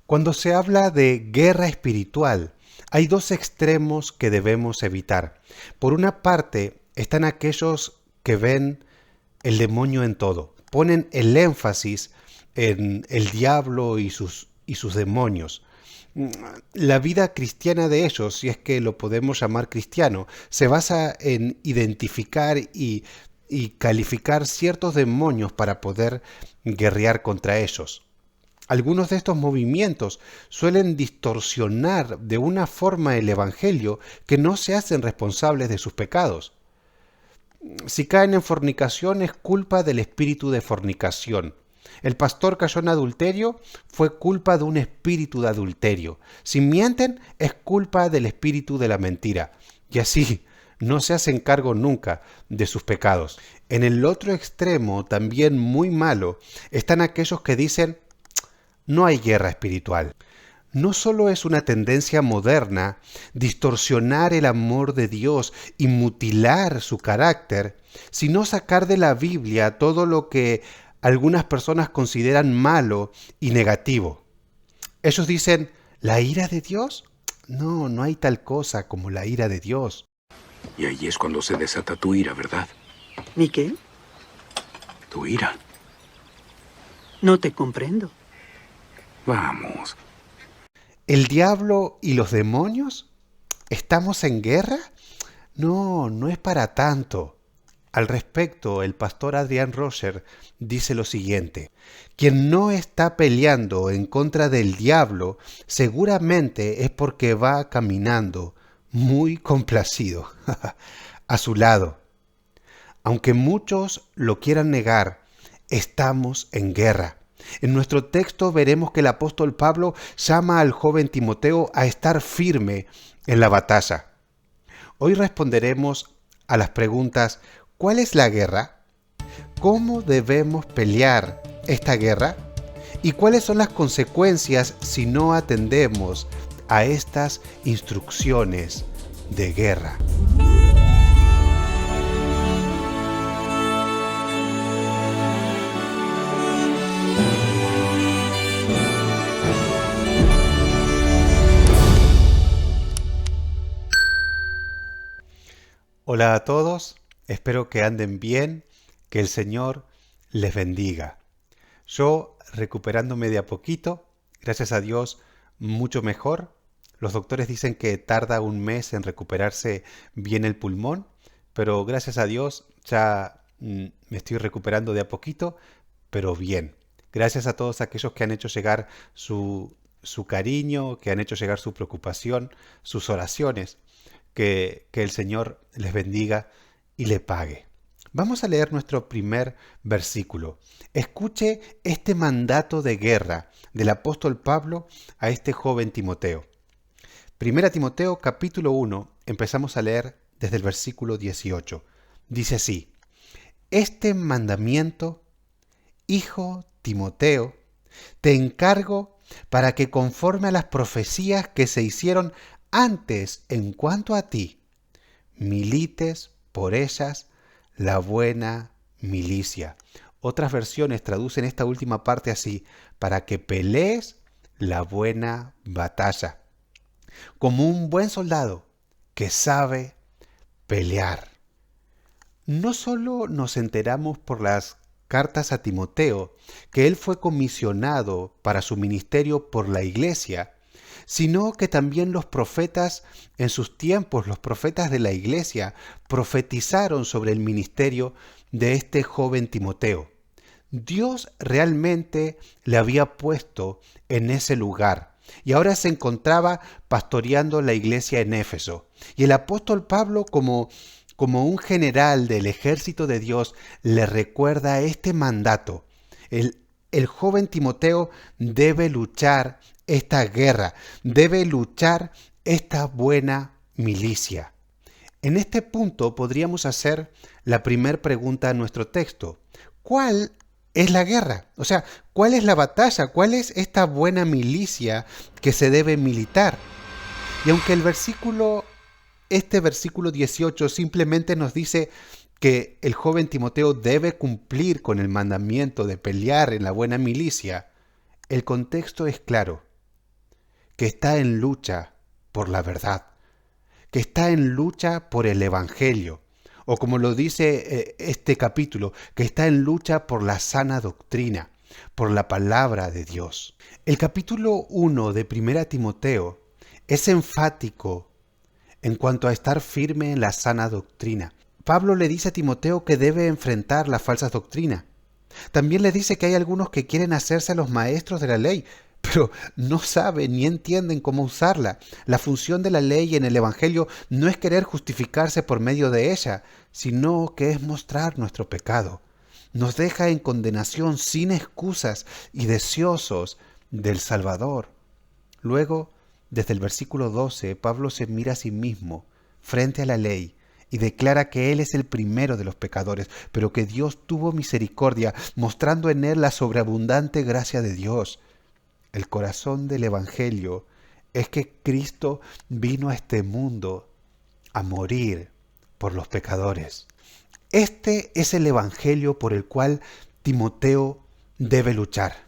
Cuando se habla de guerra espiritual, hay dos extremos que debemos evitar. Por una parte, están aquellos que ven el demonio en todo, ponen el énfasis en el diablo y sus demonios. La vida cristiana de ellos, si es que lo podemos llamar cristiano, se basa en identificar y calificar ciertos demonios para poder guerrear contra ellos. Algunos de estos movimientos suelen distorsionar de una forma el Evangelio que no se hacen responsables de sus pecados. Si caen en fornicación es culpa del espíritu de fornicación. El pastor cayó en adulterio, fue culpa de un espíritu de adulterio. Si mienten, es culpa del espíritu de la mentira. Y así, no se hacen cargo nunca de sus pecados. En el otro extremo, también muy malo, están aquellos que dicen: no hay guerra espiritual. No solo es una tendencia moderna distorsionar el amor de Dios y mutilar su carácter, sino sacar de la Biblia todo lo que algunas personas consideran malo y negativo. Ellos dicen: ¿la ira de Dios? No, no hay tal cosa como la ira de Dios. Y ahí es cuando se desata tu ira, ¿verdad? ¿Mi qué? Tu ira. No te comprendo. Vamos. ¿El diablo y los demonios? ¿Estamos en guerra? No, no es para tanto. Al respecto, el pastor Adrian Roger dice lo siguiente: quien no está peleando en contra del diablo seguramente es porque va caminando muy complacido a su lado. Aunque muchos lo quieran negar, estamos en guerra. En nuestro texto veremos que el apóstol Pablo llama al joven Timoteo a estar firme en la batalla. Hoy responderemos a las preguntas: ¿cuál es la guerra? ¿Cómo debemos pelear esta guerra? ¿Y cuáles son las consecuencias si no atendemos a estas instrucciones de guerra? Hola a todos, espero que anden bien, que el Señor les bendiga. Yo recuperándome de a poquito, gracias a Dios, mucho mejor. Los doctores dicen que tarda un mes en recuperarse bien el pulmón, pero gracias a Dios ya me estoy recuperando de a poquito, pero bien. Gracias a todos aquellos que han hecho llegar su cariño, que han hecho llegar su preocupación, sus oraciones. Que el Señor les bendiga y le pague. Vamos a leer nuestro primer versículo. Escuche este mandato de guerra del apóstol Pablo a este joven Timoteo. Primera Timoteo capítulo 1, empezamos a leer desde el versículo 18. Dice así: este mandamiento, hijo Timoteo, te encargo para que conforme a las profecías que se hicieron antes en cuanto a ti, milites por ellas la buena milicia. Otras versiones traducen esta última parte así: para que pelees la buena batalla, como un buen soldado que sabe pelear. No solo nos enteramos por las cartas a Timoteo que él fue comisionado para su ministerio por la iglesia, sino que también los profetas en sus tiempos, los profetas de la iglesia, profetizaron sobre el ministerio de este joven Timoteo. Dios realmente le había puesto en ese lugar y ahora se encontraba pastoreando la iglesia en Éfeso. Y el apóstol Pablo, como un general del ejército de Dios, le recuerda este mandato. El joven Timoteo debe luchar esta guerra, debe luchar esta buena milicia. En este punto podríamos hacer la primera pregunta a nuestro texto: ¿cuál es la guerra? O sea, ¿cuál es la batalla? ¿Cuál es esta buena milicia que se debe militar? Y aunque este versículo 18 simplemente nos dice que el joven Timoteo debe cumplir con el mandamiento de pelear en la buena milicia, el contexto es claro. que está en lucha por la verdad, que está en lucha por el Evangelio, o como lo dice este capítulo, que está en lucha por la sana doctrina, por la palabra de Dios. El capítulo 1 de 1 Timoteo es enfático en cuanto a estar firme en la sana doctrina. Pablo le dice a Timoteo que debe enfrentar las falsas doctrinas. También le dice que hay algunos que quieren hacerse los maestros de la ley, pero no saben ni entienden cómo usarla. La función de la ley en el Evangelio no es querer justificarse por medio de ella, sino que es mostrar nuestro pecado. Nos deja en condenación sin excusas y deseosos del Salvador. Luego, desde el versículo 12, Pablo se mira a sí mismo frente a la ley y declara que él es el primero de los pecadores, pero que Dios tuvo misericordia, mostrando en él la sobreabundante gracia de Dios. El corazón del Evangelio es que Cristo vino a este mundo a morir por los pecadores. Este es el Evangelio por el cual Timoteo debe luchar.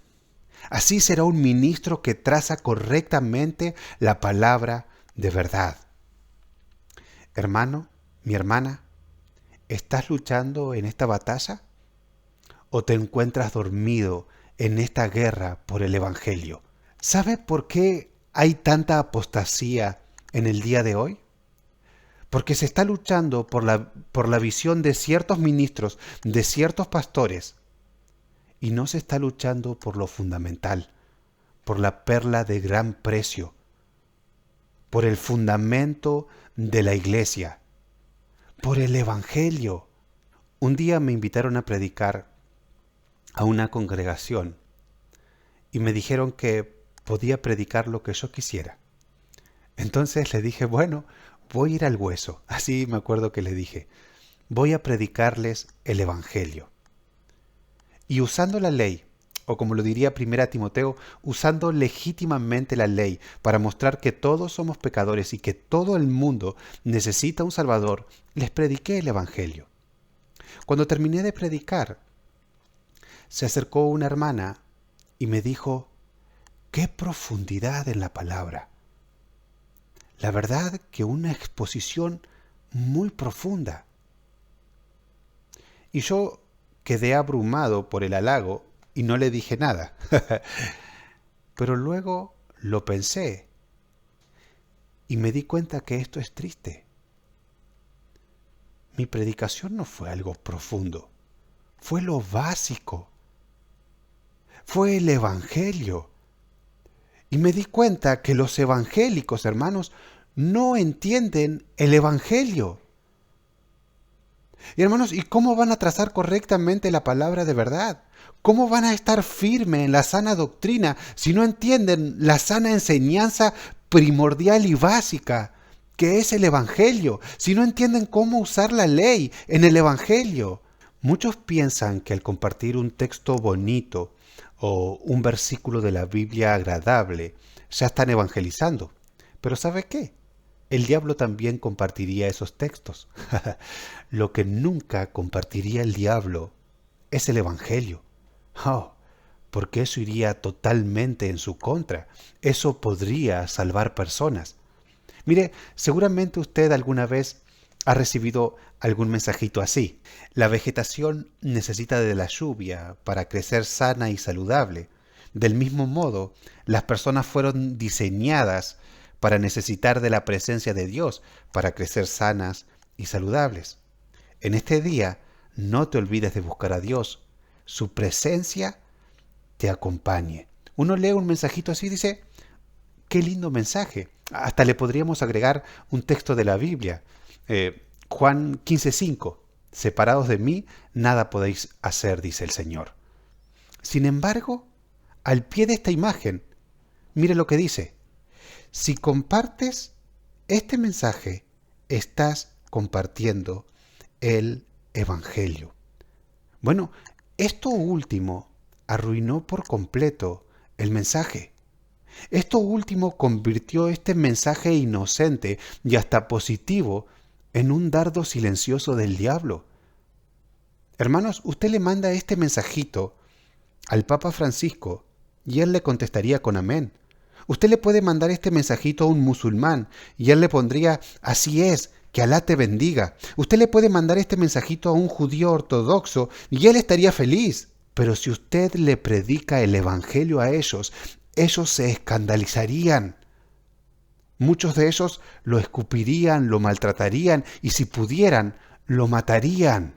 Así será un ministro que traza correctamente la palabra de verdad. Hermano, mi hermana, ¿estás luchando en esta batalla? ¿O te encuentras dormido en esta guerra por el Evangelio? ¿Sabe por qué hay tanta apostasía en el día de hoy? Porque se está luchando por la visión de ciertos ministros, de ciertos pastores, y no se está luchando por lo fundamental, por la perla de gran precio, por el fundamento de la iglesia, por el Evangelio. Un día me invitaron a predicar a una congregación y me dijeron que podía predicar lo que yo quisiera. Entonces le dije, bueno, voy a ir al hueso. Así me acuerdo que le dije, voy a predicarles el Evangelio. Y usando la ley, o como lo diría 1 Timoteo, usando legítimamente la ley para mostrar que todos somos pecadores y que todo el mundo necesita un Salvador, les prediqué el Evangelio. Cuando terminé de predicar, se acercó una hermana y me dijo, ¡qué profundidad en la palabra! La verdad que una exposición muy profunda. Y yo quedé abrumado por el halago y no le dije nada. Pero luego lo pensé y me di cuenta que esto es triste. Mi predicación no fue algo profundo, fue lo básico. Fue el Evangelio. Y me di cuenta que los evangélicos, hermanos, no entienden el Evangelio. Y hermanos, ¿y cómo van a trazar correctamente la palabra de verdad? ¿Cómo van a estar firmes en la sana doctrina si no entienden la sana enseñanza primordial y básica, que es el Evangelio? Si no entienden cómo usar la ley en el Evangelio. Muchos piensan que al compartir un texto bonito o un versículo de la Biblia agradable, ya están evangelizando. Pero ¿sabe qué? El diablo también compartiría esos textos. Lo que nunca compartiría el diablo es el Evangelio. Oh, porque eso iría totalmente en su contra. Eso podría salvar personas. Mire, seguramente usted alguna vez ha recibido algún mensajito así. La vegetación necesita de la lluvia para crecer sana y saludable. Del mismo modo, las personas fueron diseñadas para necesitar de la presencia de Dios para crecer sanas y saludables. En este día, no te olvides de buscar a Dios. Su presencia te acompañe. Uno lee un mensajito así y dice, qué lindo mensaje. Hasta le podríamos agregar un texto de la Biblia. Juan 15:5, separados de mí, nada podéis hacer, dice el Señor. Sin embargo, al pie de esta imagen, mire lo que dice. Si compartes este mensaje, estás compartiendo el Evangelio. Bueno, esto último arruinó por completo el mensaje. Esto último convirtió este mensaje inocente y hasta positivo en un dardo silencioso del diablo. Hermanos, usted le manda este mensajito al Papa Francisco y él le contestaría con amén. Usted le puede mandar este mensajito a un musulmán y él le pondría, así es, que Alá te bendiga. Usted le puede mandar este mensajito a un judío ortodoxo y él estaría feliz. Pero si usted le predica el evangelio a ellos se escandalizarían. Muchos de ellos lo escupirían, lo maltratarían y si pudieran, lo matarían.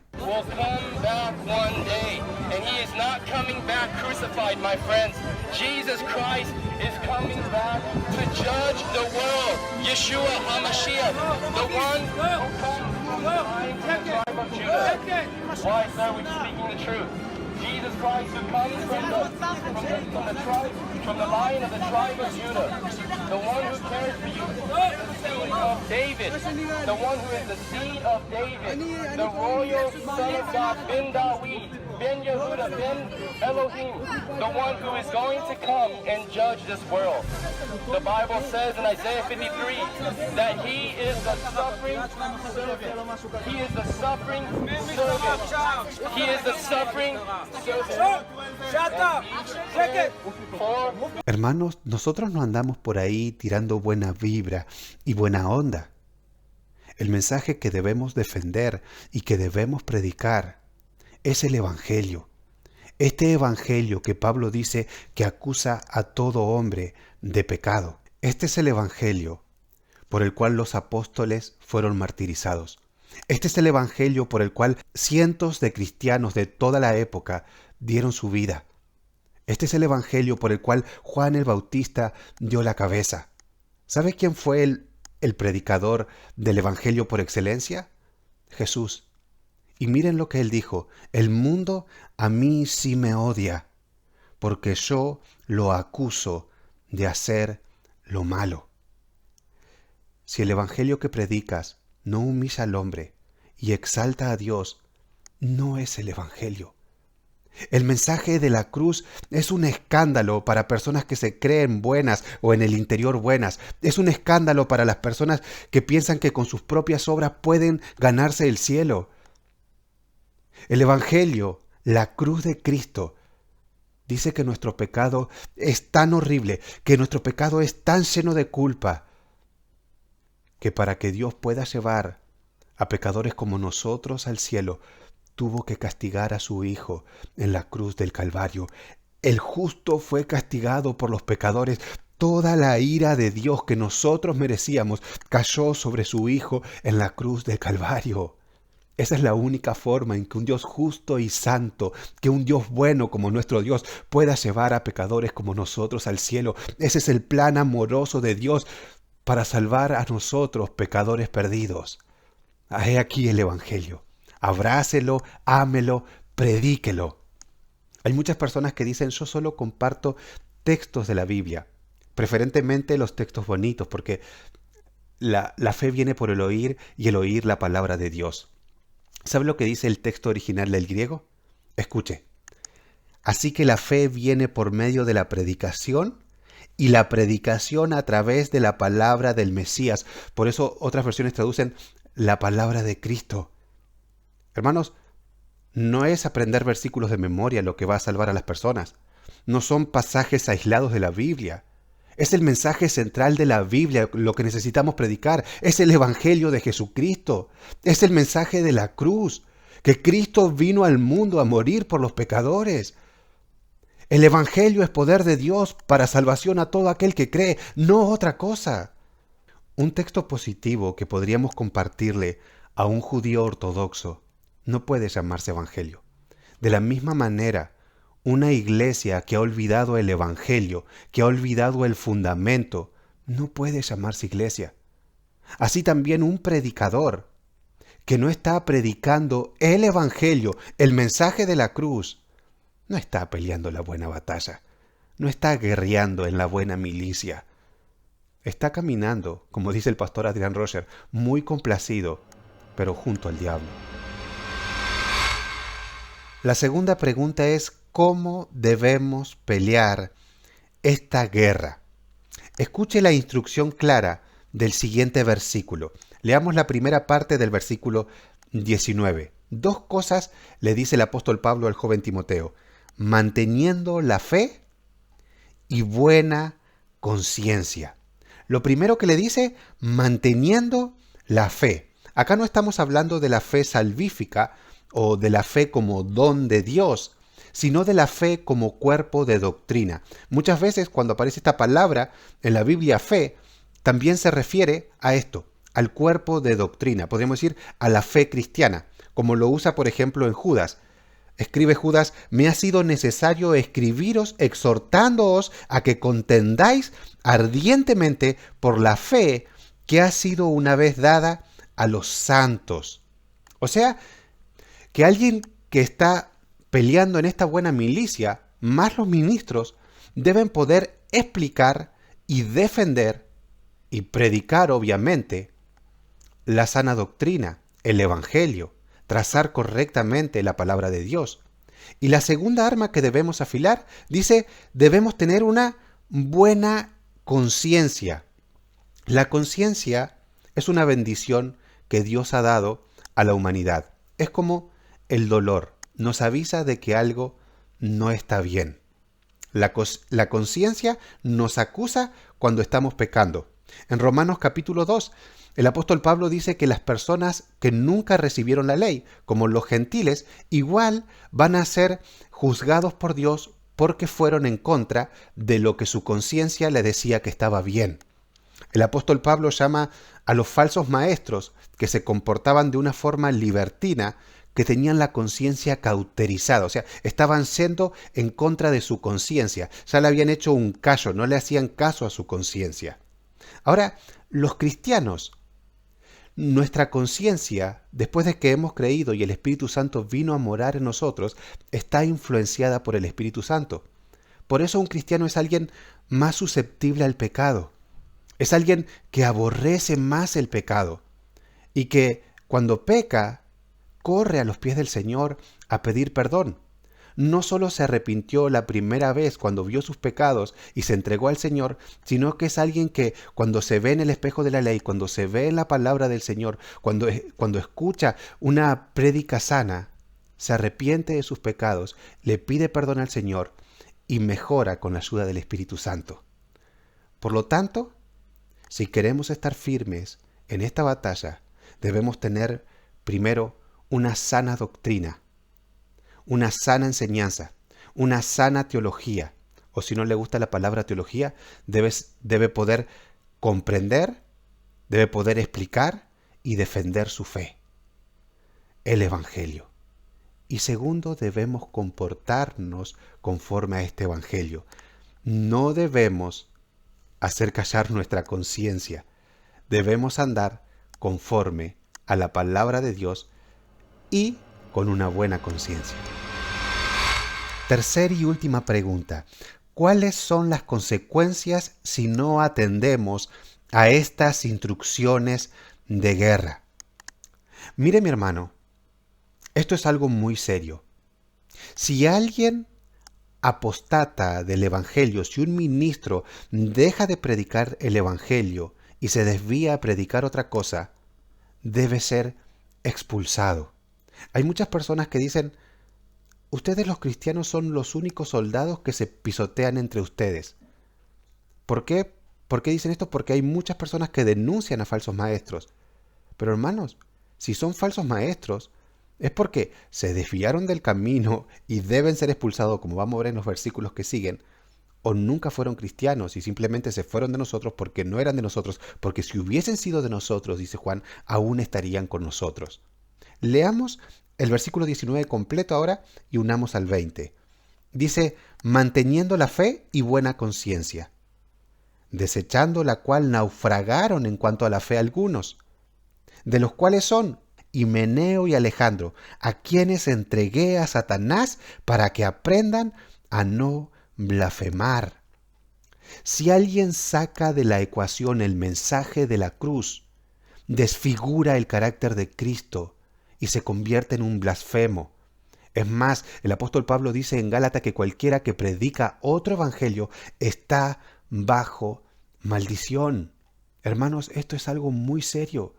My friends, Jesus Christ is coming back to judge the world. Yeshua HaMashiach, the one who comes from the line of the tribe of Judah. Why, sir, we're speaking the truth. Jesus Christ who comes from the line of the tribe of Judah, the one who cares for you, the seed of David, the one who is the seed of David, the royal son of God, Ben Dawid, Ben Yehuda, Ben Elohim, the one who is going to come and judge this world. The Bible says in Isaiah 53 that he is the suffering servant. He is the suffering servant. He is the suffering servant. Hermanos, nosotros no andamos por ahí tirando buena vibra y buena onda. El mensaje que debemos defender y que debemos predicar es el Evangelio. Este Evangelio que Pablo dice que acusa a todo hombre de pecado. Este es el Evangelio por el cual los apóstoles fueron martirizados. Este es el Evangelio por el cual cientos de cristianos de toda la época dieron su vida. Este es el Evangelio por el cual Juan el Bautista dio la cabeza. ¿Sabe quién fue el predicador del Evangelio por excelencia? Jesús. Y miren lo que él dijo: el mundo a mí sí me odia, porque yo lo acuso de hacer lo malo. Si el Evangelio que predicas no humilla al hombre y exalta a Dios, no es el Evangelio. El mensaje de la cruz es un escándalo para personas que se creen buenas o en el interior buenas. Es un escándalo para las personas que piensan que con sus propias obras pueden ganarse el cielo. El Evangelio, la cruz de Cristo, dice que nuestro pecado es tan horrible, que nuestro pecado es tan lleno de culpa, que para que Dios pueda llevar a pecadores como nosotros al cielo, tuvo que castigar a su Hijo en la cruz del Calvario. El justo fue castigado por los pecadores. Toda la ira de Dios que nosotros merecíamos cayó sobre su Hijo en la cruz del Calvario. Esa es la única forma en que un Dios justo y santo, que un Dios bueno como nuestro Dios, pueda llevar a pecadores como nosotros al cielo. Ese es el plan amoroso de Dios para salvar a nosotros, pecadores perdidos. He aquí el Evangelio. Abrácelo, ámelo, predíquelo. Hay muchas personas que dicen: yo solo comparto textos de la Biblia, preferentemente los textos bonitos, porque la fe viene por el oír y el oír la palabra de Dios. ¿Sabe lo que dice el texto original del griego? Escuche. Así que la fe viene por medio de la predicación y la predicación a través de la palabra del Mesías. Por eso otras versiones traducen la palabra de Cristo. Hermanos, no es aprender versículos de memoria lo que va a salvar a las personas. No son pasajes aislados de la Biblia. Es el mensaje central de la Biblia lo que necesitamos predicar. Es el Evangelio de Jesucristo. Es el mensaje de la cruz, que Cristo vino al mundo a morir por los pecadores. El Evangelio es poder de Dios para salvación a todo aquel que cree, no otra cosa. Un texto positivo que podríamos compartirle a un judío ortodoxo no puede llamarse Evangelio. De la misma manera, una iglesia que ha olvidado el Evangelio, que ha olvidado el fundamento, no puede llamarse iglesia. Así también un predicador que no está predicando el Evangelio, el mensaje de la cruz, no está peleando la buena batalla, no está guerreando en la buena milicia. Está caminando, como dice el pastor Adrian Roger, muy complacido, pero junto al diablo. La segunda pregunta es: ¿cómo debemos pelear esta guerra? Escuche la instrucción clara del siguiente versículo. Leamos la primera parte del versículo 19. Dos cosas le dice el apóstol Pablo al joven Timoteo: manteniendo la fe y buena conciencia. Lo primero que le dice, manteniendo la fe. Acá no estamos hablando de la fe salvífica o de la fe como don de Dios, sino de la fe como cuerpo de doctrina. Muchas veces cuando aparece esta palabra en la Biblia fe, también se refiere a esto, al cuerpo de doctrina. Podríamos decir a la fe cristiana, como lo usa por ejemplo en Judas. Escribe Judas, me ha sido necesario escribiros exhortándoos a que contendáis ardientemente por la fe que ha sido una vez dada a los santos. O sea, que alguien que está peleando en esta buena milicia, más los ministros, deben poder explicar y defender y predicar, obviamente, la sana doctrina, el evangelio, trazar correctamente la palabra de Dios. Y la segunda arma que debemos afilar, dice, debemos tener una buena conciencia. La conciencia es una bendición que Dios ha dado a la humanidad. Es como el dolor, nos avisa de que algo no está bien. La conciencia nos acusa cuando estamos pecando. En Romanos capítulo 2, el apóstol Pablo dice que las personas que nunca recibieron la ley, como los gentiles, igual van a ser juzgados por Dios porque fueron en contra de lo que su conciencia le decía que estaba bien. El apóstol Pablo llama a los falsos maestros que se comportaban de una forma libertina, que tenían la conciencia cauterizada, o sea, estaban siendo en contra de su conciencia, ya le habían hecho un callo, no le hacían caso a su conciencia. Ahora, los cristianos, nuestra conciencia, después de que hemos creído y el Espíritu Santo vino a morar en nosotros, está influenciada por el Espíritu Santo. Por eso un cristiano es alguien más susceptible al pecado, es alguien que aborrece más el pecado y que cuando peca, corre a los pies del Señor a pedir perdón. No solo se arrepintió la primera vez cuando vio sus pecados y se entregó al Señor, sino que es alguien que cuando se ve en el espejo de la ley, cuando se ve en la palabra del Señor, cuando escucha una prédica sana, se arrepiente de sus pecados, le pide perdón al Señor y mejora con la ayuda del Espíritu Santo. Por lo tanto, si queremos estar firmes en esta batalla, debemos tener primero una sana doctrina, una sana enseñanza, una sana teología, o si no le gusta la palabra teología, debe poder comprender, debe poder explicar y defender su fe, el Evangelio. Y segundo, debemos comportarnos conforme a este Evangelio. No debemos hacer callar nuestra conciencia, debemos andar conforme a la palabra de Dios y con una buena conciencia. Tercera y última pregunta. ¿Cuáles son las consecuencias si no atendemos a estas instrucciones de guerra? Mire, mi hermano, esto es algo muy serio. Si alguien apostata del Evangelio, si un ministro deja de predicar el Evangelio y se desvía a predicar otra cosa, debe ser expulsado. Hay muchas personas que dicen, ustedes los cristianos son los únicos soldados que se pisotean entre ustedes. ¿Por qué? ¿Por qué dicen esto? Porque hay muchas personas que denuncian a falsos maestros. Pero hermanos, si son falsos maestros, es porque se desviaron del camino y deben ser expulsados, como vamos a ver en los versículos que siguen, o nunca fueron cristianos y simplemente se fueron de nosotros porque no eran de nosotros, porque si hubiesen sido de nosotros, dice Juan, aún estarían con nosotros. Leamos el versículo 19 completo ahora y unamos al 20. Dice, manteniendo la fe y buena conciencia, desechando la cual naufragaron en cuanto a la fe algunos, de los cuales son Himeneo y Alejandro, a quienes entregué a Satanás para que aprendan a no blasfemar. Si alguien saca de la ecuación el mensaje de la cruz, desfigura el carácter de Cristo y se convierte en un blasfemo. Es más, el apóstol Pablo dice en Gálatas que cualquiera que predica otro evangelio está bajo maldición. Hermanos, esto es algo muy serio.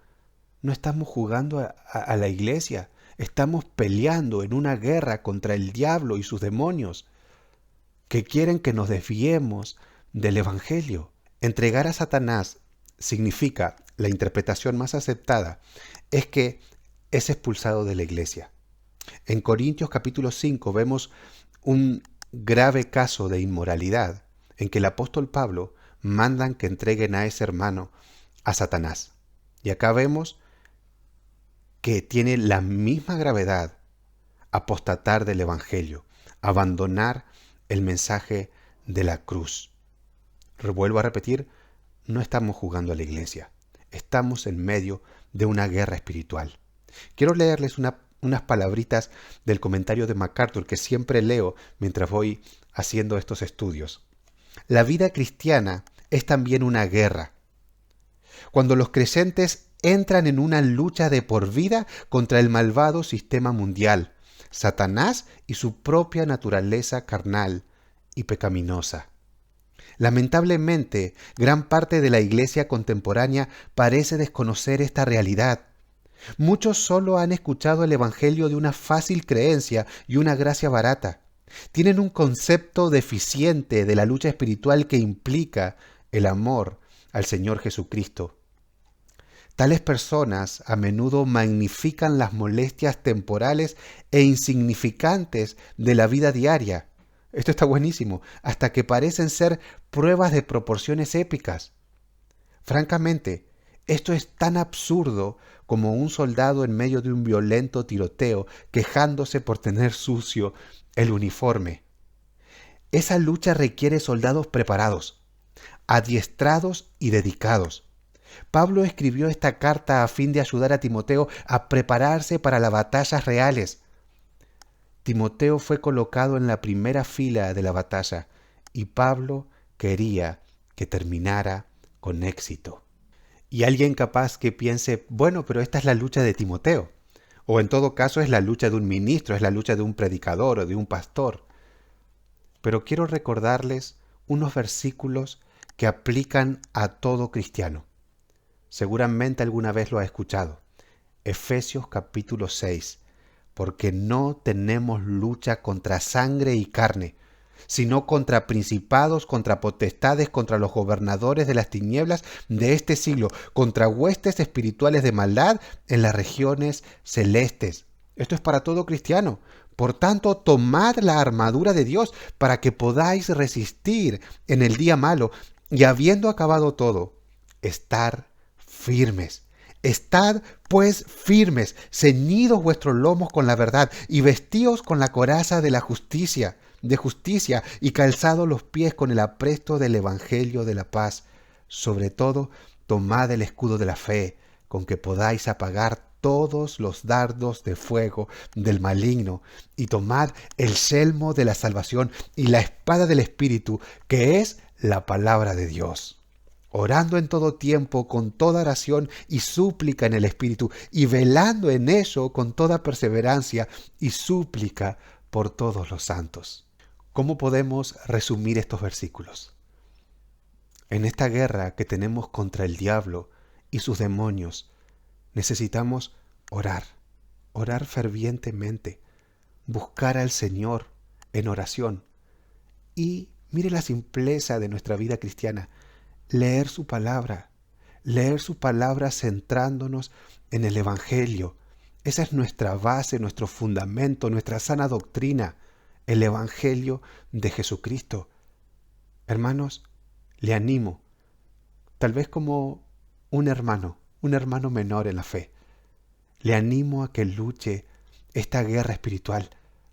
No estamos jugando a la iglesia, estamos peleando en una guerra contra el diablo y sus demonios que quieren que nos desviemos del evangelio. Entregar a Satanás significa, la interpretación más aceptada, es que es expulsado de la iglesia. En Corintios capítulo 5 vemos un grave caso de inmoralidad en que el apóstol Pablo mandan que entreguen a ese hermano a Satanás. Y acá vemos que tiene la misma gravedad apostatar del evangelio, abandonar el mensaje de la cruz. Vuelvo a repetir, no estamos jugando a la iglesia, estamos en medio de una guerra espiritual. Quiero leerles unas palabritas del comentario de MacArthur que siempre leo mientras voy haciendo estos estudios. La vida cristiana es también una guerra. Cuando los creyentes entran en una lucha de por vida contra el malvado sistema mundial, Satanás y su propia naturaleza carnal y pecaminosa. Lamentablemente, gran parte de la iglesia contemporánea parece desconocer esta realidad. Muchos solo han escuchado el evangelio de una fácil creencia y una gracia barata. Tienen un concepto deficiente de la lucha espiritual que implica el amor al Señor Jesucristo. Tales personas a menudo magnifican las molestias temporales e insignificantes de la vida diaria. Esto está buenísimo, hasta que parecen ser pruebas de proporciones épicas. Francamente, esto es tan absurdo como un soldado en medio de un violento tiroteo quejándose por tener sucio el uniforme. Esa lucha requiere soldados preparados, adiestrados y dedicados. Pablo escribió esta carta a fin de ayudar a Timoteo a prepararse para las batallas reales. Timoteo fue colocado en la primera fila de la batalla y Pablo quería que terminara con éxito. Y alguien capaz que piense, bueno, pero esta es la lucha de Timoteo. O en todo caso es la lucha de un ministro, es la lucha de un predicador o de un pastor. Pero quiero recordarles unos versículos que aplican a todo cristiano. Seguramente alguna vez lo ha escuchado. Efesios capítulo 6. Porque no tenemos lucha contra sangre y carne, sino contra principados, contra potestades, contra los gobernadores de las tinieblas de este siglo, contra huestes espirituales de maldad en las regiones celestes. Esto es para todo cristiano. Por tanto, tomad la armadura de Dios para que podáis resistir en el día malo y habiendo acabado todo, estar firmes. Estad pues firmes, ceñidos vuestros lomos con la verdad y vestíos con la coraza de la justicia, y calzados los pies con el apresto del evangelio de la paz. Sobre todo, tomad el escudo de la fe, con que podáis apagar todos los dardos de fuego del maligno, y tomad el yelmo de la salvación y la espada del Espíritu, que es la palabra de Dios. Orando en todo tiempo con toda oración y súplica en el Espíritu, y velando en ello con toda perseverancia y súplica por todos los santos. ¿Cómo podemos resumir estos versículos? En esta guerra que tenemos contra el diablo y sus demonios, necesitamos orar fervientemente, buscar al Señor en oración. Y mire la simpleza de nuestra vida cristiana. Leer su palabra centrándonos en el Evangelio. Esa es nuestra base, nuestro fundamento, nuestra sana doctrina, el Evangelio de Jesucristo. Hermanos, le animo, tal vez como un hermano menor en la fe, le animo a que luche esta guerra espiritual,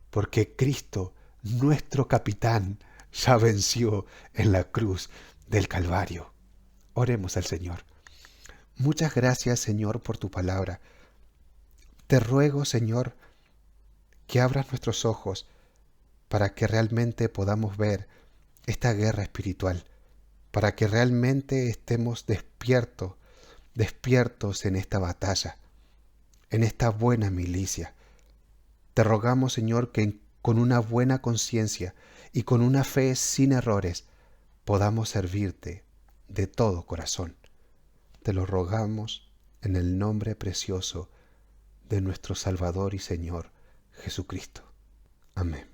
porque Cristo, nuestro capitán, ya venció en la cruz del Calvario. Oremos al Señor. Muchas gracias, Señor, por tu palabra. Te ruego, Señor, que abras nuestros ojos para que realmente podamos ver esta guerra espiritual, para que realmente estemos despiertos en esta batalla, en esta buena milicia. Te rogamos, Señor, que con una buena conciencia y con una fe sin errores podamos servirte de todo corazón. Te lo rogamos en el nombre precioso de nuestro Salvador y Señor Jesucristo. Amén.